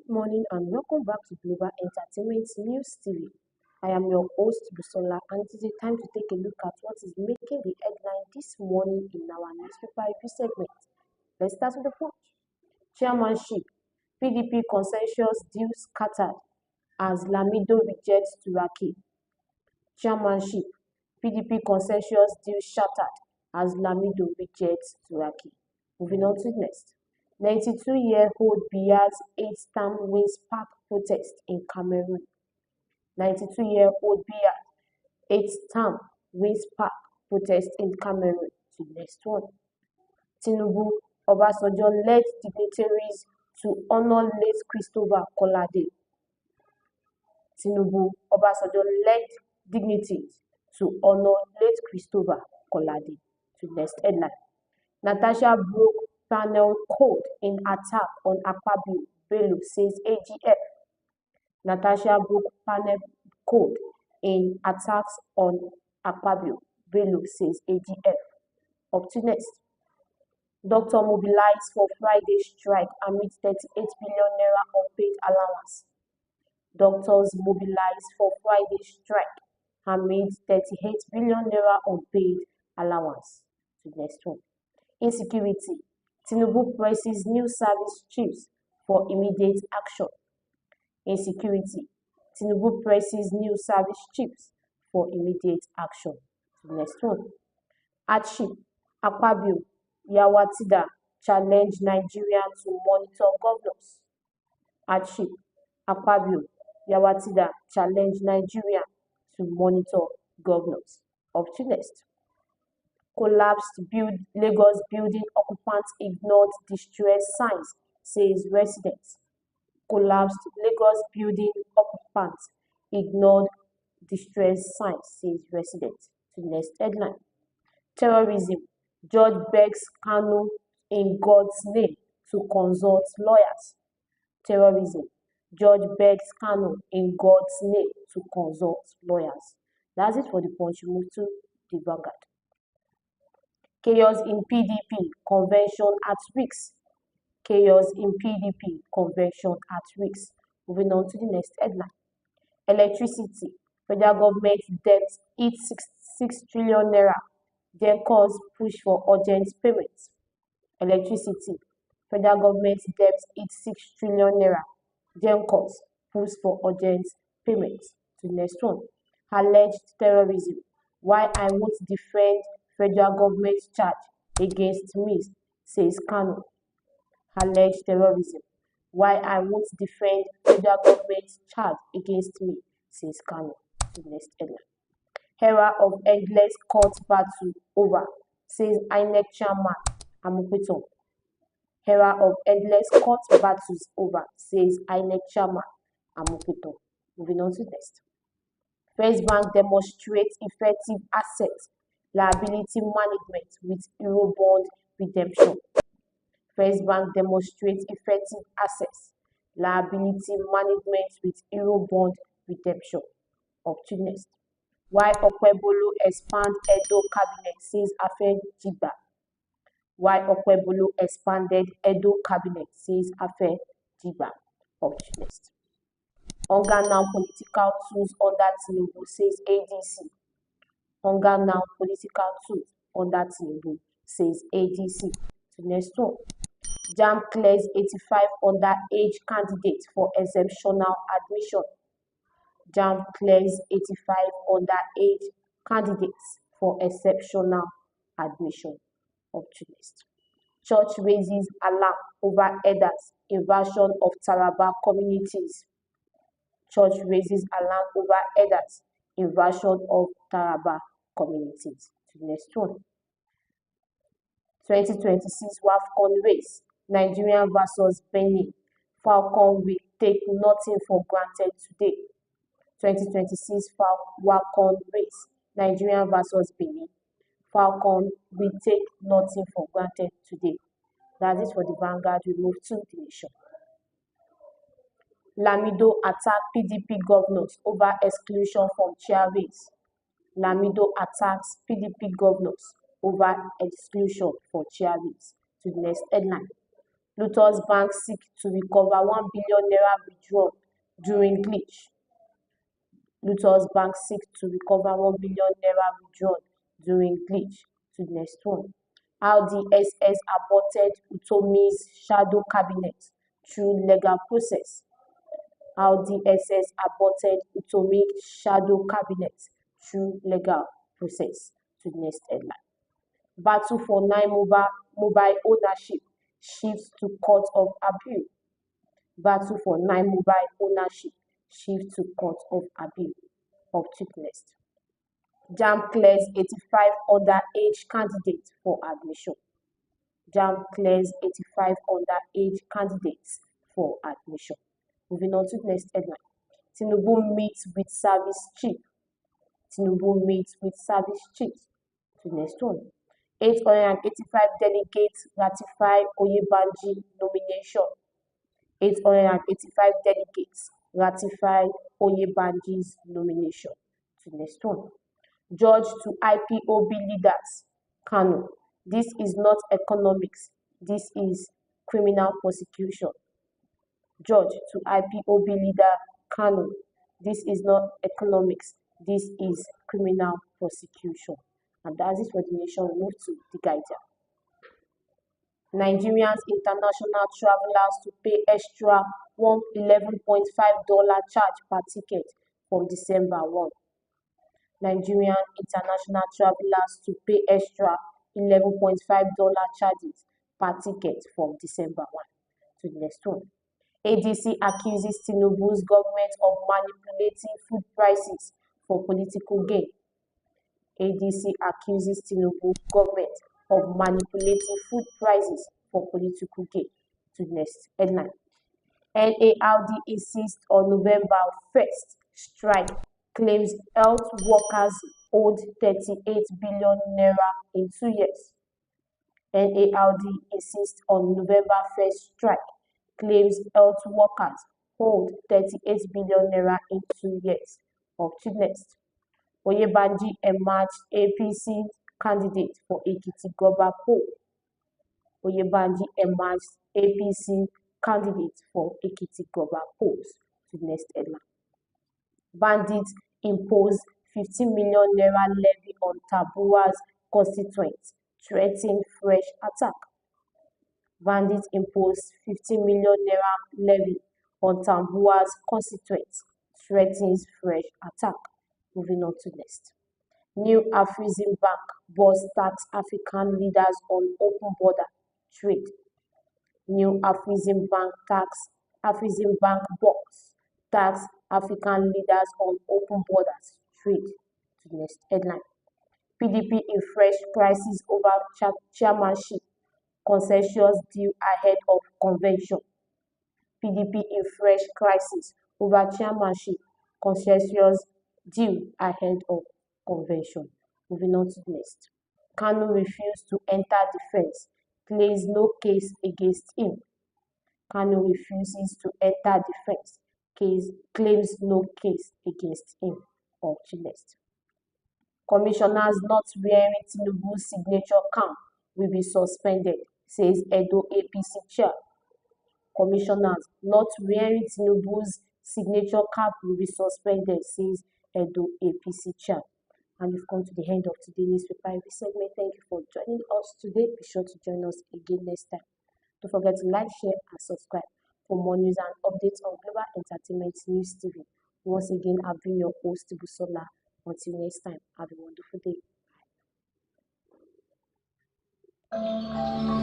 Morning and welcome back to Global Entertainment News TV. I am your host Busola, and it is a time to take a look at what is making the headline this morning in our newspaper review segment. Let's start with the punch. Chairmanship: PDP consensus deal scattered as Lamido rejects Turaki. Chairmanship: PDP consensus deal shattered as Lamido rejects Turaki. Moving on to the next. 92-year-old Biya's 8th-term wins park protest in Cameroon. 92-year-old Biya's 8th-term wins park protest in Cameroon. To the next one. Tinubu, Obasanjo led dignitaries to honor late Christopher Kolade. Tinubu, Obasanjo led dignitaries to honor late Christopher Kolade. To the next headline. Natasha broke panel code in attack on Akpabio, Bello says AGF. Natasha broke panel code in attacks on Akpabio, Bello says AGF. Up to next. Doctor mobilized for Friday strike amid 38 billion naira unpaid allowance. Doctors mobilized for Friday strike amid 38 billion naira unpaid allowance. To the next one. Insecurity: Tinubu presses new service chiefs for immediate action. Insecurity: Tinubu presses new service chiefs for immediate action. To the next one. Hardship: Akpabio, Yawatida challenge Nigeria to monitor governors. Hardship: Akpabio, Yawatida challenge Nigeria to monitor governors. Up to next. Collapsed Lagos building occupants ignored distress signs, says residents. Collapsed Lagos building occupants ignored distress signs, says residents. To the next headline. Terrorism: Judge begs Kanu in God's name to consult lawyers. Terrorism: Judge begs Kanu in God's name to consult lawyers. That's it for the punch. We move to the Vanguard. Chaos in PDP convention at risk. Chaos in PDP convention at risk. Moving on to the next headline. Electricity: Federal government debt hits 6 trillion naira. Genewsng push for urgent payments. Electricity: Federal government debt hits 6 trillion naira. Genewsng push for urgent payments. To the next one. Alleged terrorism: Why I won't defend federal government charge against me, says Kanu. Alleged terrorism: Why I won't defend federal government charge against me, says Kanu. To the next headline. Era of endless court battle over, says INEC chairman Amupeton. Era of endless court battles over, says INEC chairman Amupeton. Moving on to next. First Bank demonstrates effective asset liability management with Eurobond redemption. First Bank demonstrates effective assets liability management with Eurobond redemption. Up to next. Why Okwebolo expand Edo cabinet, says Afe Jigba. Why Okwebolo expanded Edo cabinet, says Afe Jigba. Up to next. Hunger now political tools under Tinubu, says ADC. Hunger now political tools under Tinubu, says ADC. To the next one. JAMB clears 85 underage candidates for exceptional admission. JAMB clears 85 underage candidates for exceptional admission. Up to next. Church raises alarm over herders invasion of Taraba communities. Church raises alarm over herders invasion of Taraba communities. To the next one. 2026 WAFCON race. Nigeria versus Benin. Falcon will take nothing for granted today. 2026 WAFCON race. Nigeria versus Benin. Falcon will take nothing for granted today. That is for the Vanguard. We move to the Nation. Lamido attacked PDP governors over exclusion from chair race. Lamido attacks PDP governors over exclusion for chair race. To the next headline. Lotus Bank seek to recover 1 billion naira withdrawn during glitch. Lotus Bank seek to recover 1 billion naira withdrawn during glitch. To the next one. How the SS aborted Utomi's shadow cabinet through legal process. How the SS aborted Utomi's shadow cabinet through legal process. To the next headline. Battle for 9 mobile ownership shifts to court of appeal. Battle for 9 mobile ownership shifts to court of appeal. Up to the next. JAMB clears 85 underage candidates for admission. JAMB clears 85 underage candidates for admission. Moving on to the next headline. Tinubu meets with service chief. Tinubu meets with service chief. To the next one. 885 delegates ratify Oyebanji nomination. 885 delegates ratify Oyebanji's nomination. To the next one. Judge to IPOB leaders, Kanu. This is not economics. This is criminal prosecution. Judge to IPOB leader, Kanu. This is not economics. This is criminal prosecution. And that's it for the nation. We move to the Guardian. Nigerians international travelers to pay extra $11.5 charge per ticket from December 1. Nigerian international travelers to pay extra $11.5 charges per ticket from December 1. To the next one. ADC accuses Tinubu's government of manipulating food prices for political gain. ADC accuses Tinubu's government of manipulating food prices for political gain. To the next headline. NARD insists on November 1st strike, claims health workers owed 38 billion naira in 2 years. NARD insists on November 1st strike, claims health workers owed 38 billion naira in 2 years. Up to next. Oyebanji emerged APC candidate for Ekiti Goba poll. Oyebanji emerged APC candidate for Ekiti Goba polls. To the next headline. Bandits impose 50 million naira levy on Tambuwa's constituents, threatening fresh attack. Bandits impose 50 million naira levy on Tambuwa's constituents, threatens fresh attack. Moving on to next. New Afrexim Bank boss tax African leaders on open border trade. New Afrexim Bank boss tax African leaders on open borders trade. To the next headline. PDP in fresh crisis over chairmanship, consensus deal ahead of convention. PDP in fresh crisis over chairmanship, consensus deal ahead of convention. Moving on to the next. Kanu refused to enter defense, claims no case against him. Kanu refuses to enter defense, claims no case against him. Up to next. Commissioners not wearing Tinubu's signature cap will be suspended, says Edo APC chair. Commissioners not wearing Tinubu's signature cap will be suspended, says Edo APC chair. And we've come to the end of today's newspaper review segment. Thank you for joining us today. Be sure to join us again next time. Don't forget to like, share, and subscribe for more news and updates on Global Entertainment News TV. Once again, I've been your host, Busola. Until next time, have a wonderful day.